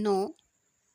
9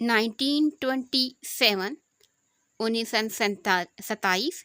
1927 1927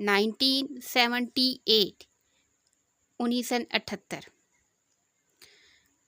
1978 1978।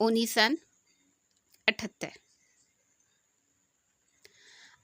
1978।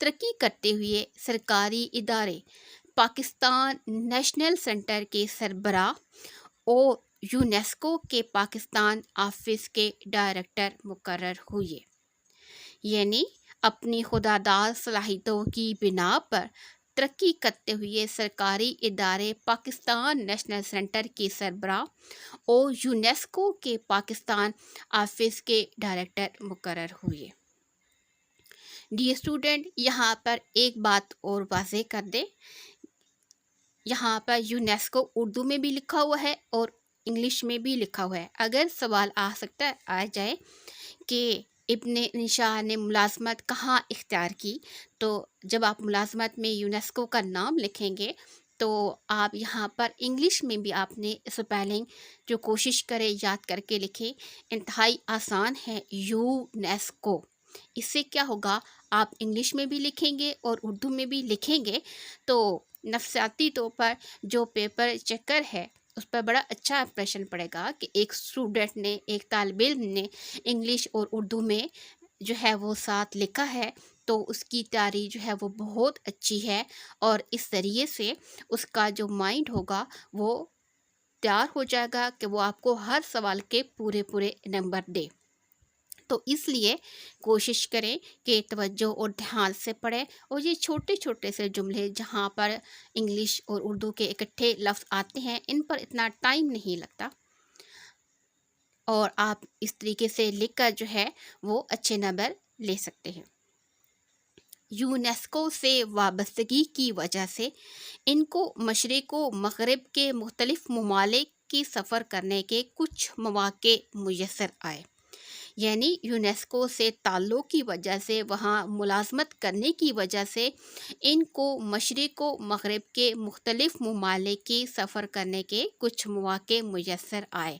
ترقی کرتے ہوئے سرکاری ادارے پاکستان نیشنل سینٹر کے سربراہ اور یونیسکو کے پاکستان آفس کے ڈائریکٹر مقرر ہوئے، یعنی اپنی خوددار صلاحیتوں کی بنا پر ترقی کرتے ہوئے سرکاری ادارے پاکستان نیشنل سینٹر کے سربراہ اور یونیسکو کے پاکستان آفس کے ڈائریکٹر مقرر ہوئے۔ ڈیئر اسٹوڈنٹ، یہاں پر ایک بات اور واضح کر دیں، یہاں پر یونیسکو اردو میں بھی لکھا ہوا ہے اور انگلش میں بھی لکھا ہوا ہے۔ اگر سوال آ جائے کہ ابن انشا نے ملازمت کہاں اختیار کی، تو جب آپ ملازمت میں یونیسکو کا نام لکھیں گے تو آپ یہاں پر انگلش میں بھی آپ نے اسپیلنگ جو کوشش کرے یاد کر کے لکھیں، انتہائی آسان ہے، یونیسکو۔ اس سے کیا ہوگا، آپ انگلش میں بھی لکھیں گے اور اردو میں بھی لکھیں گے تو نفسیاتی طور پر جو پیپر چیکر ہے اس پر بڑا اچھا امپریشن پڑے گا کہ ایک اسٹوڈنٹ نے، ایک طالب علم نے انگلش اور اردو میں جو ہے وہ ساتھ لکھا ہے، تو اس کی تیاری جو ہے وہ بہت اچھی ہے، اور اس ذریعے سے اس کا جو مائنڈ ہوگا وہ تیار ہو جائے گا کہ وہ آپ کو ہر سوال کے پورے نمبر دے۔ تو اس لیے کوشش کریں کہ توجہ اور دھیان سے پڑھیں، اور یہ چھوٹے چھوٹے سے جملے جہاں پر انگلش اور اردو کے اکٹھے لفظ آتے ہیں، ان پر اتنا ٹائم نہیں لگتا، اور آپ اس طریقے سے لکھ کر جو ہے وہ اچھے نمبر لے سکتے ہیں۔ یونیسکو سے وابستگی کی وجہ سے ان کو مشرق و مغرب کے مختلف ممالک کی سفر کرنے کے کچھ مواقع میسر آئے، یعنی یونیسکو سے تعلق کی وجہ سے، وہاں ملازمت کرنے کی وجہ سے ان کو مشرق و مغرب کے مختلف ممالک کی سفر کرنے کے کچھ مواقع میسر آئے،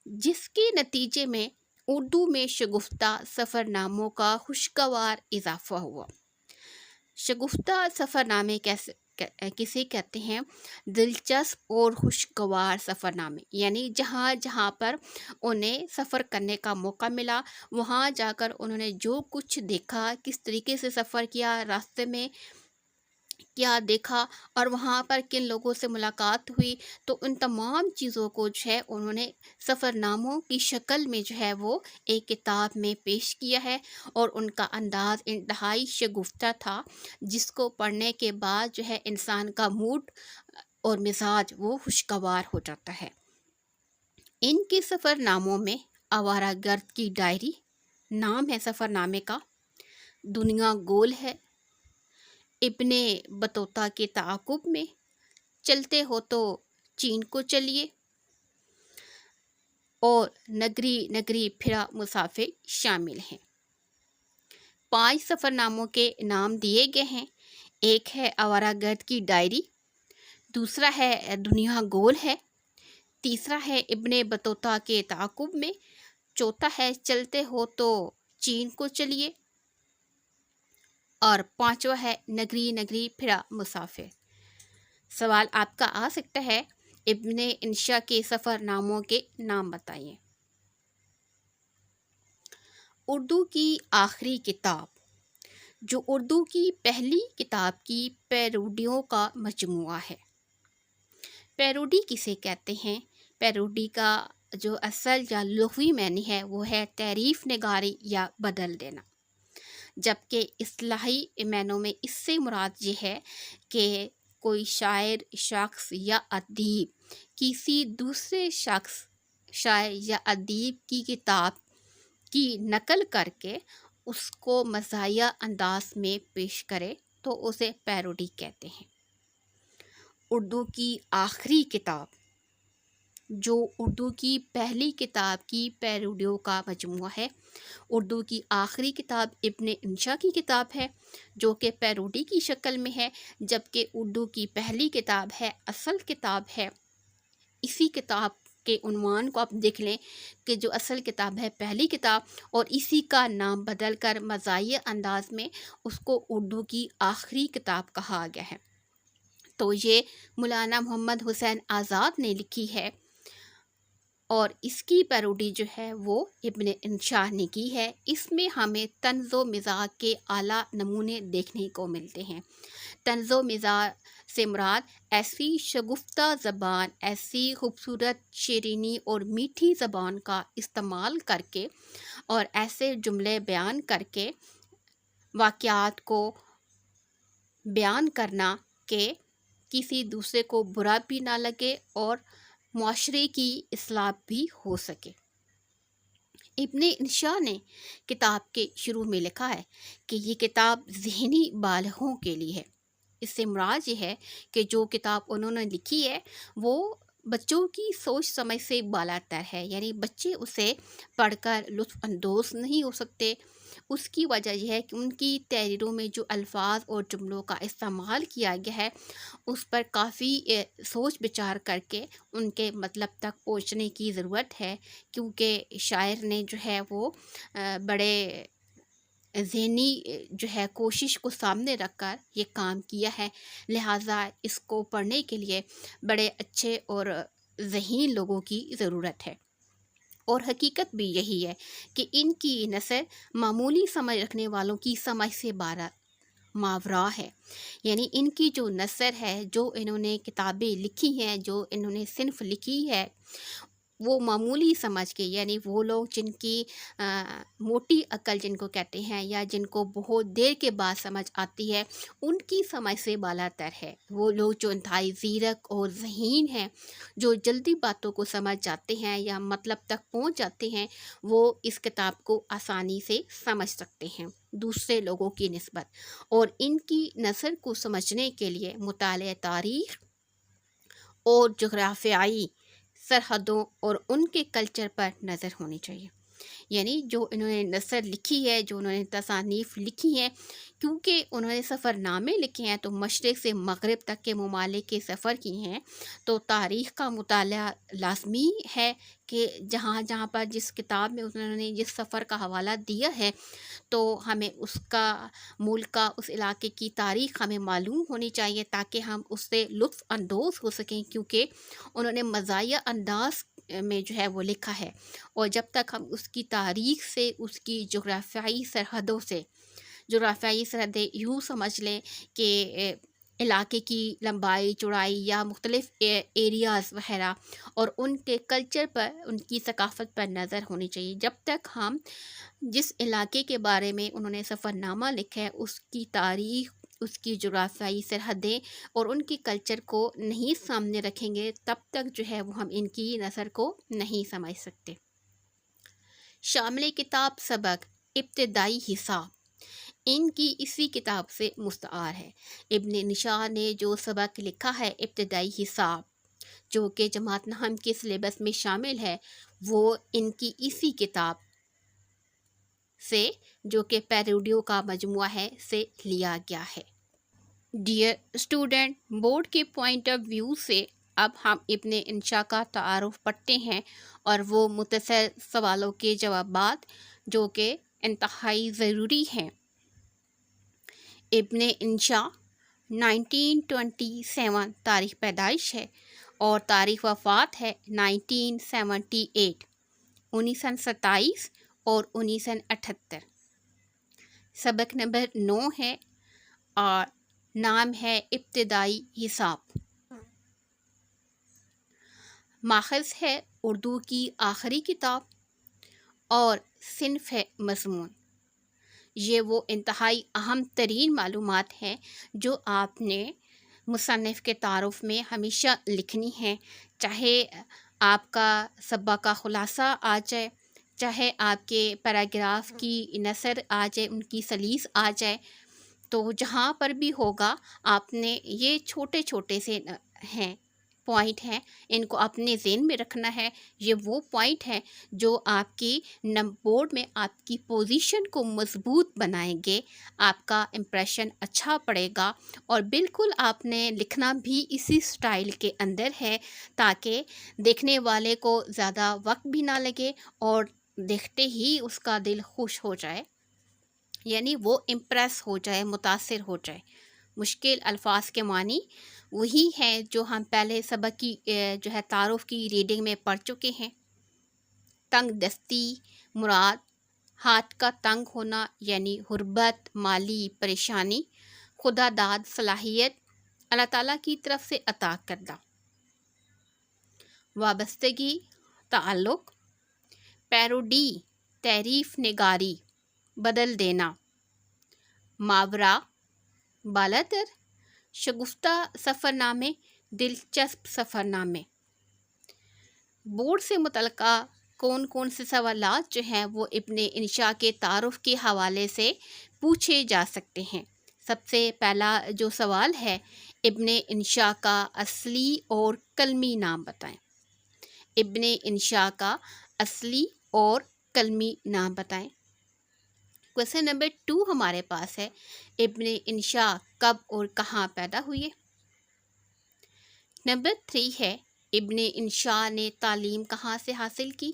جس کے نتیجے میں اردو میں شگفتہ سفر ناموں کا خوشگوار اضافہ ہوا۔ شگفتہ سفر نامے کسے کہتے ہیں؟ دلچسپ اور خوشگوار سفر نامے، یعنی جہاں جہاں پر انہیں سفر کرنے کا موقع ملا، وہاں جا کر انہوں نے جو کچھ دیکھا، کس طریقے سے سفر کیا، راستے میں کیا دیکھا، اور وہاں پر کن لوگوں سے ملاقات ہوئی، تو ان تمام چیزوں کو جو ہے انہوں نے سفر ناموں کی شکل میں جو ہے وہ ایک کتاب میں پیش کیا ہے، اور ان کا انداز انتہائی شگفتہ تھا، جس کو پڑھنے کے بعد جو ہے انسان کا موڈ اور مزاج وہ خوشگوار ہو جاتا ہے۔ ان کے سفر ناموں میں آوارہ گرد کی ڈائری نام ہے سفر نامے کا، دنیا گول ہے، ابن بطوطہ کے تعاقب میں، چلتے ہو تو چین کو چلیے، اور نگری نگری پھرا مسافر شامل ہیں۔ 5 سفر ناموں کے نام دیے گئے ہیں، ایک ہے آوارہ گرد کی ڈائری، دوسرا ہے دنیا گول ہے، تیسرا ہے ابن بطوطہ کے تعاقب میں، چوتھا ہے چلتے ہو تو چین کو چلیے، اور 5واں ہے نگری نگری پھرا مسافر۔ سوال آپ کا آ سکتا ہے، ابن انشا کے سفر ناموں کے نام بتائیے۔ اردو کی آخری کتاب، جو اردو کی پہلی کتاب کی پیروڈیوں کا مجموعہ ہے۔ پیروڈی کسے کہتے ہیں؟ پیروڈی کا جو اصل یا لغوی معنی ہے وہ ہے تعریف نگاری یا بدل دینا، جبکہ اصطلاحی معنوں میں اس سے مراد یہ ہے کہ کوئی شاعر، شخص یا ادیب کسی دوسرے شخص، شاعر یا ادیب کی کتاب کی نقل کر کے اس کو مزاحیہ انداز میں پیش کرے تو اسے پیروڈی کہتے ہیں۔ اردو کی آخری کتاب، جو اردو کی پہلی کتاب کی پیروڈیوں کا مجموعہ ہے، اردو کی آخری کتاب ابن انشا کی کتاب ہے، جو کہ پیروڈی کی شکل میں ہے، جبکہ اردو کی پہلی کتاب ہے، اصل کتاب ہے۔ اسی کتاب کے عنوان کو آپ دیکھ لیں کہ جو اصل کتاب ہے پہلی کتاب، اور اسی کا نام بدل کر مزاحیہ انداز میں اس کو اردو کی آخری کتاب کہا گیا ہے۔ تو یہ مولانا محمد حسین آزاد نے لکھی ہے، اور اس کی پیروڈی جو ہے وہ ابن انشا نے کی ہے۔ اس میں ہمیں طنز و مزاح کے اعلیٰ نمونے دیکھنے کو ملتے ہیں۔ طنز و مزاح سے مراد ایسی شگفتہ زبان، ایسی خوبصورت شیرینی اور میٹھی زبان کا استعمال کر کے اور ایسے جملے بیان کر کے واقعات کو بیان کرنا کہ کسی دوسرے کو برا بھی نہ لگے اور معاشرے کی اصلاح بھی ہو سکے۔ ابن انشا نے کتاب کے شروع میں لکھا ہے کہ یہ کتاب ذہنی بالغوں کے لیے ہے۔ اس سے مراد یہ ہے کہ جو کتاب انہوں نے لکھی ہے وہ بچوں کی سوچ سمجھ سے بالاتر ہے، یعنی بچے اسے پڑھ کر لطف اندوز نہیں ہو سکتے۔ اس کی وجہ یہ ہے کہ ان کی تحریروں میں جو الفاظ اور جملوں کا استعمال کیا گیا ہے اس پر کافی سوچ بچار کر کے ان کے مطلب تک پہنچنے کی ضرورت ہے، کیونکہ شاعر نے جو ہے وہ بڑے ذہنی جو ہے کوشش کو سامنے رکھ کر یہ کام کیا ہے، لہٰذا اس کو پڑھنے کے لیے بڑے اچھے اور ذہین لوگوں کی ضرورت ہے۔ اور حقیقت بھی یہی ہے کہ ان کی نثر معمولی سمجھ رکھنے والوں کی سمجھ سے ماورا ہے، یعنی ان کی جو نثر ہے، جو انہوں نے کتابیں لکھی ہیں، جو انہوں نے صنف لکھی ہے، وہ معمولی سمجھ کے، یعنی وہ لوگ جن کی موٹی عقل جن کو کہتے ہیں یا جن کو بہت دیر کے بعد سمجھ آتی ہے، ان کی سمجھ سے بالاتر ہے۔ وہ لوگ جو انتہائی زیرک اور ذہین ہیں، جو جلدی باتوں کو سمجھ جاتے ہیں یا مطلب تک پہنچ جاتے ہیں، وہ اس کتاب کو آسانی سے سمجھ سکتے ہیں دوسرے لوگوں کی نسبت۔ اور ان کی نثر کو سمجھنے کے لیے مطالعہ تاریخ اور جغرافیائی سرحدوں اور ان کے کلچر پر نظر ہونی چاہیے۔ یعنی جو انہوں نے نثر لکھی ہے، جو انہوں نے تصانیف لکھی ہیں، کیونکہ انہوں نے سفر نامے لکھے ہیں تو مشرق سے مغرب تک کے ممالک کے سفر کیے ہیں، تو تاریخ کا مطالعہ لازمی ہے کہ جہاں جہاں پر جس کتاب میں انہوں نے جس سفر کا حوالہ دیا ہے تو ہمیں اس کا ملک کا، اس علاقے کی تاریخ ہمیں معلوم ہونی چاہیے تاکہ ہم اس سے لطف اندوز ہو سکیں، کیونکہ انہوں نے مزاحیہ انداز میں جو ہے وہ لکھا ہے۔ اور جب تک ہم اس کی تاریخ سے، اس کی جغرافیائی سرحدوں سے، جغرافیائی سرحدیں یوں سمجھ لیں کہ علاقے کی لمبائی چوڑائی یا مختلف ایریاز وغیرہ، اور ان کے کلچر پر، ان کی ثقافت پر نظر ہونی چاہیے۔ جب تک ہم جس علاقے کے بارے میں انہوں نے سفر نامہ لکھا ہے اس کی تاریخ، اس کی جغرافیائی سرحدیں اور ان کی کلچر کو نہیں سامنے رکھیں گے، تب تک جو ہے وہ ہم ان کی نثر کو نہیں سمجھ سکتے۔ شامل کتاب سبق ابتدائی حساب ان کی اسی کتاب سے مستعار ہے۔ ابن انشا نے جو سبق لکھا ہے ابتدائی حساب، جو کہ جماعت نحو کے سلیبس میں شامل ہے، وہ ان کی اسی کتاب سے، جو کہ پیروڈیوں کا مجموعہ ہے، سے لیا گیا ہے۔ ڈیئر اسٹوڈنٹ، بورڈ کے پوائنٹ آف ویو سے اب ہم ابن انشا کا تعارف پڑھتے ہیں اور وہ مختصر سوالوں کے جوابات جو کہ انتہائی ضروری ہیں۔ ابن انشا 1927 تاریخ پیدائش ہے اور تاریخ وفات ہے 1978، 1927 اور 1978۔ سبق نمبر 9 ہے اور نام ہے ابتدائی حساب۔ ماخذ ہے اردو کی آخری کتاب اور صنف ہے مضمون۔ یہ وہ انتہائی اہم ترین معلومات ہیں جو آپ نے مصنف کے تعارف میں ہمیشہ لکھنی ہیں، چاہے آپ کا سبق کا خلاصہ آ جائے، چاہے آپ کے پیراگراف کی نثر آ جائے، ان کی سلیس آ جائے، تو جہاں پر بھی ہوگا آپ نے یہ چھوٹے چھوٹے سے ہیں پوائنٹ ہیں، ان کو اپنے ذہن میں رکھنا ہے۔ یہ وہ پوائنٹ ہیں جو آپ کی بورڈ میں آپ کی پوزیشن کو مضبوط بنائیں گے، آپ کا امپریشن اچھا پڑے گا، اور بالکل آپ نے لکھنا بھی اسی سٹائل کے اندر ہے تاکہ دیکھنے والے کو زیادہ وقت بھی نہ لگے اور دیکھتے ہی اس کا دل خوش ہو جائے، یعنی وہ امپریس ہو جائے، متاثر ہو جائے۔ مشکل الفاظ کے معنی وہی ہیں جو ہم پہلے سبق کی جو ہے تعارف کی ریڈنگ میں پڑھ چکے ہیں۔ تنگ دستی مراد ہاتھ کا تنگ ہونا یعنی غربت، مالی پریشانی، خدا داد صلاحیت اللہ تعالیٰ کی طرف سے عطا کردہ۔ وابستگی تعلق، پیروڈی تعریف نگاری بدل دینا، ماورا بالاتر شگفتہ سفر نامے دلچسپ سفر نامے۔ بورڈ سے متعلقہ کون کون سے سوالات جو ہیں وہ ابن انشاء کے تعارف کے حوالے سے پوچھے جا سکتے ہیں۔ سب سے پہلا جو سوال ہے، ابن انشاء کا اصلی اور کلمی نام بتائیں۔ ابن انشاء کا اصلی اور کلمی نام بتائیں۔ کویسچن نمبر 2 ہمارے پاس ہے، ابن انشاء کب اور کہاں پیدا ہوئے؟ نمبر 3 ہے، ابن انشاء نے تعلیم کہاں سے حاصل کی؟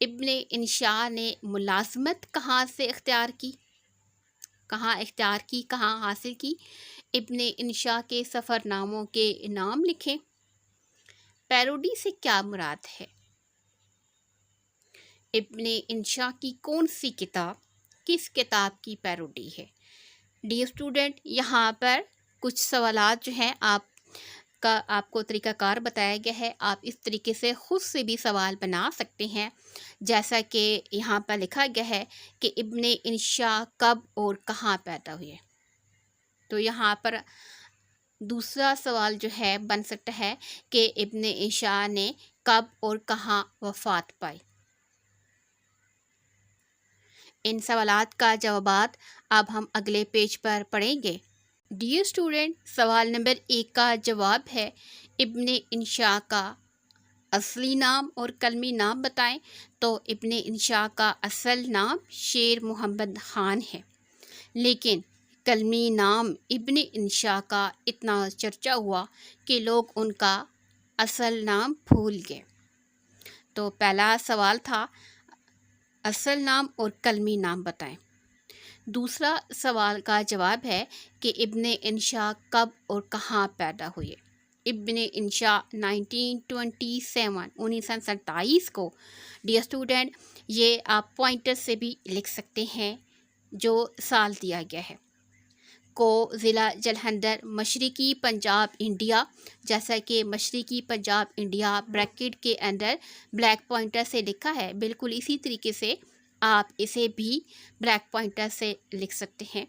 ابن انشاء نے ملازمت کہاں سے اختیار کی؟ کہاں حاصل کی؟ ابن انشاء کے سفر ناموں کے نام لکھیں۔ پیروڈی سے کیا مراد ہے؟ ابن انشاء کی کون سی کتاب کس کتاب کی پیروڈی ہے؟ ڈیئر اسٹوڈنٹ، یہاں پر کچھ سوالات جو ہیں آپ کو طریقہ کار بتایا گیا ہے، آپ اس طریقے سے خود سے بھی سوال بنا سکتے ہیں، جیسا کہ یہاں پر لکھا گیا ہے کہ ابن انشاء کب اور کہاں پیدا ہوئے۔ تو یہاں پر دوسرا سوال جو ہے بن سکتا ہے کہ ابن انشاء نے کب اور کہاں وفات پائی۔ ان سوالات کا جوابات اب ہم اگلے پیج پر پڑھیں گے۔ ڈیئر اسٹوڈنٹ، سوال نمبر 1 کا جواب ہے، ابن انشاء کا اصلی نام اور کلمی نام بتائیں۔ تو ابن انشاء کا اصل نام شیر محمد خان ہے، لیکن کلمی نام ابن انشاء کا اتنا چرچا ہوا کہ لوگ ان کا اصل نام بھول گئے۔ تو پہلا سوال تھا، اصل نام اور کلمی نام بتائیں۔ دوسرا سوال کا جواب ہے کہ ابن انشاء کب اور کہاں پیدا ہوئے۔ ابن انشاء 1927 کو، ڈیئر اسٹوڈنٹ یہ آپ پوائنٹر سے بھی لکھ سکتے ہیں جو سال دیا گیا ہے، کو ضلع جلندھر، مشرقی پنجاب انڈیا، جیسا کہ مشرقی پنجاب انڈیا بریکٹ کے اندر بلیک پوائنٹر سے لکھا ہے، بالکل اسی طریقے سے آپ اسے بھی بلیک پوائنٹر سے لکھ سکتے ہیں،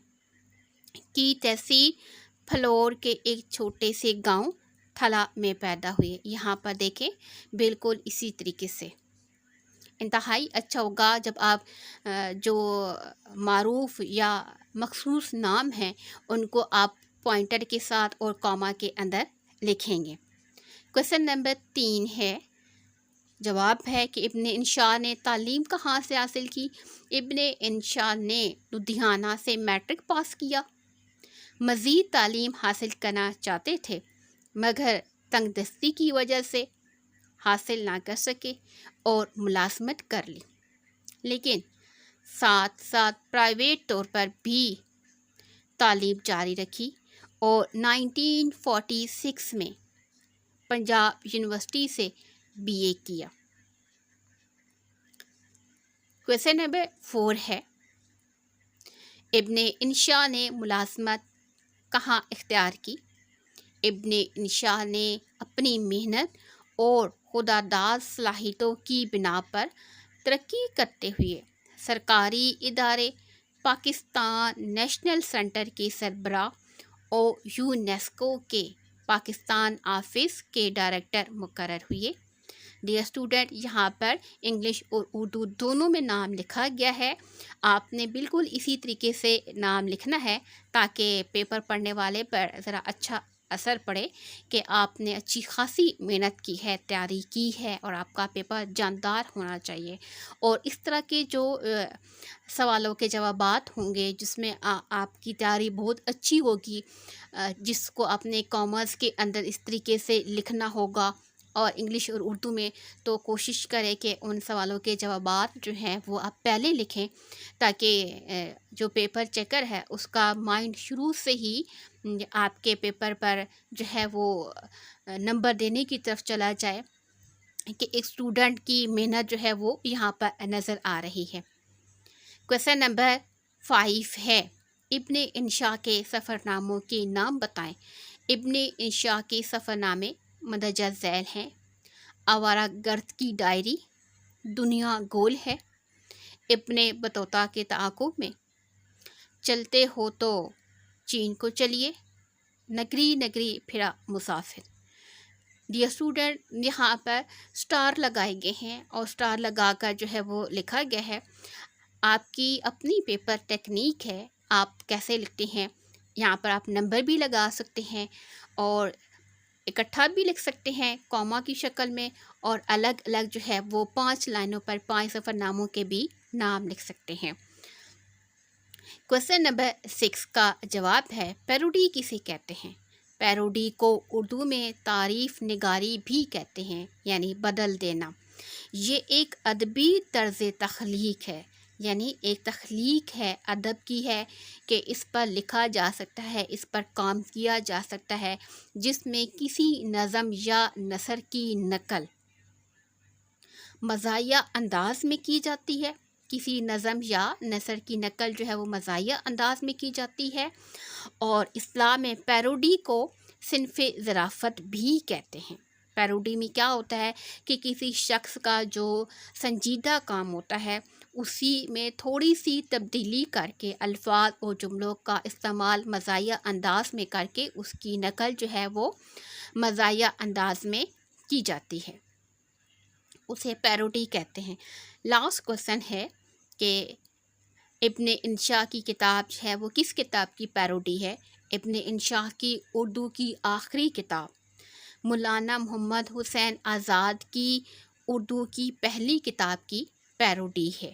کی تحصیل پھلور کے ایک چھوٹے سے گاؤں تھلا میں پیدا ہوئے۔ یہاں پر دیکھیں بالکل اسی طریقے سے، انتہائی اچھا ہوگا جب آپ جو معروف یا مخصوص نام ہیں ان کو آپ پوائنٹر کے ساتھ اور کاما کے اندر لکھیں گے۔ کویسچن نمبر 3 ہے، جواب ہے کہ ابن انشاء نے تعلیم کہاں سے حاصل کی؟ ابن انشاء نے لدھیانہ سے میٹرک پاس کیا، مزید تعلیم حاصل کرنا چاہتے تھے مگر تنگ دستی کی وجہ سے حاصل نہ کر سکے اور ملازمت کر لی، لیکن ساتھ ساتھ پرائیویٹ طور پر بھی تعلیم جاری رکھی اور 1946 میں پنجاب یونیورسٹی سے BA کیا۔ کویسچن نمبر 4 ہے، ابن انشاء نے ملازمت کہاں اختیار کی؟ ابن انشاء نے اپنی محنت اور خدا داد صلاحیتوں کی بنا پر ترقی کرتے ہوئے سرکاری ادارے پاکستان نیشنل سینٹر کے سربراہ اور یونیسکو کے پاکستان آفس کے ڈائریکٹر مقرر ہوئے۔ ڈیئر اسٹوڈنٹ، یہاں پر انگلش اور اردو دونوں میں نام لکھا گیا ہے، آپ نے بالکل اسی طریقے سے نام لکھنا ہے تاکہ پیپر پڑھنے والے پر ذرا اچھا اثر پڑے کہ آپ نے اچھی خاصی محنت کی ہے، تیاری کی ہے اور آپ کا پیپر جاندار ہونا چاہیے۔ اور اس طرح کے جو سوالوں کے جوابات ہوں گے جس میں آپ کی تیاری بہت اچھی ہوگی، جس کو اپنے کامرس کے اندر اس طریقے سے لکھنا ہوگا اور انگلش اور اردو میں، تو کوشش کریں کہ ان سوالوں کے جوابات جو ہیں وہ آپ پہلے لکھیں تاکہ جو پیپر چیکر ہے اس کا مائنڈ شروع سے ہی آپ کے پیپر پر جو ہے وہ نمبر دینے کی طرف چلا جائے کہ ایک اسٹوڈنٹ کی محنت جو ہے وہ یہاں پر نظر آ رہی ہے۔ کویشچن نمبر 5 ہے، ابن انشاء کے سفر ناموں کے نام بتائیں۔ ابن انشاء کے سفر نامے مندرجہ ذیل ہیں: آوارہ گرد کی ڈائری، دنیا گول ہے، ابن بطوطہ کے تعاقب میں، چلتے ہو تو چین کو چلیے، نگری نگری پھرا مسافر۔ ڈیئر اسٹوڈنٹ، یہاں پر سٹار لگائے گئے ہیں اور سٹار لگا کر جو ہے وہ لکھا گیا ہے۔ آپ کی اپنی پیپر ٹیکنیک ہے، آپ کیسے لکھتے ہیں، یہاں پر آپ نمبر بھی لگا سکتے ہیں اور اکٹھا بھی لکھ سکتے ہیں کوما کی شکل میں، اور الگ الگ جو ہے وہ 5 لائنوں پر 5 سفر ناموں کے بھی نام لکھ سکتے ہیں۔ کویشچن نمبر 6 کا جواب ہے، پیروڈی کسے کہتے ہیں؟ پیروڈی کو اردو میں تعریف نگاری بھی کہتے ہیں، یعنی بدل دینا۔ یہ ایک ادبی طرز تخلیق ہے، یعنی ایک تخلیق ہے، ادب کی ہے کہ اس پر لکھا جا سکتا ہے، اس پر کام کیا جا سکتا ہے، جس میں کسی نظم یا نثر کی نقل مزاحیہ انداز میں کی جاتی ہے، کسی نظم یا نثر کی نقل جو ہے وہ مزاحیہ انداز میں کی جاتی ہے، اور اصطلاح میں پیروڈی کو صنف ظرافت بھی کہتے ہیں۔ پیروڈی میں کیا ہوتا ہے کہ کسی شخص کا جو سنجیدہ کام ہوتا ہے اسی میں تھوڑی سی تبدیلی کر کے الفاظ اور جملوں کا استعمال مزاحیہ انداز میں کر کے اس کی نقل جو ہے وہ مزاحیہ انداز میں کی جاتی ہے، اسے پیروڈی کہتے ہیں۔ لاسٹ کویشچن ہے کہ ابن انشاء کی کتاب ہے وہ کس کتاب کی پیروڈی ہے؟ ابن انشاء کی اردو کی آخری کتاب مولانا محمد حسین آزاد کی اردو کی پہلی کتاب کی پیروڈی ہے۔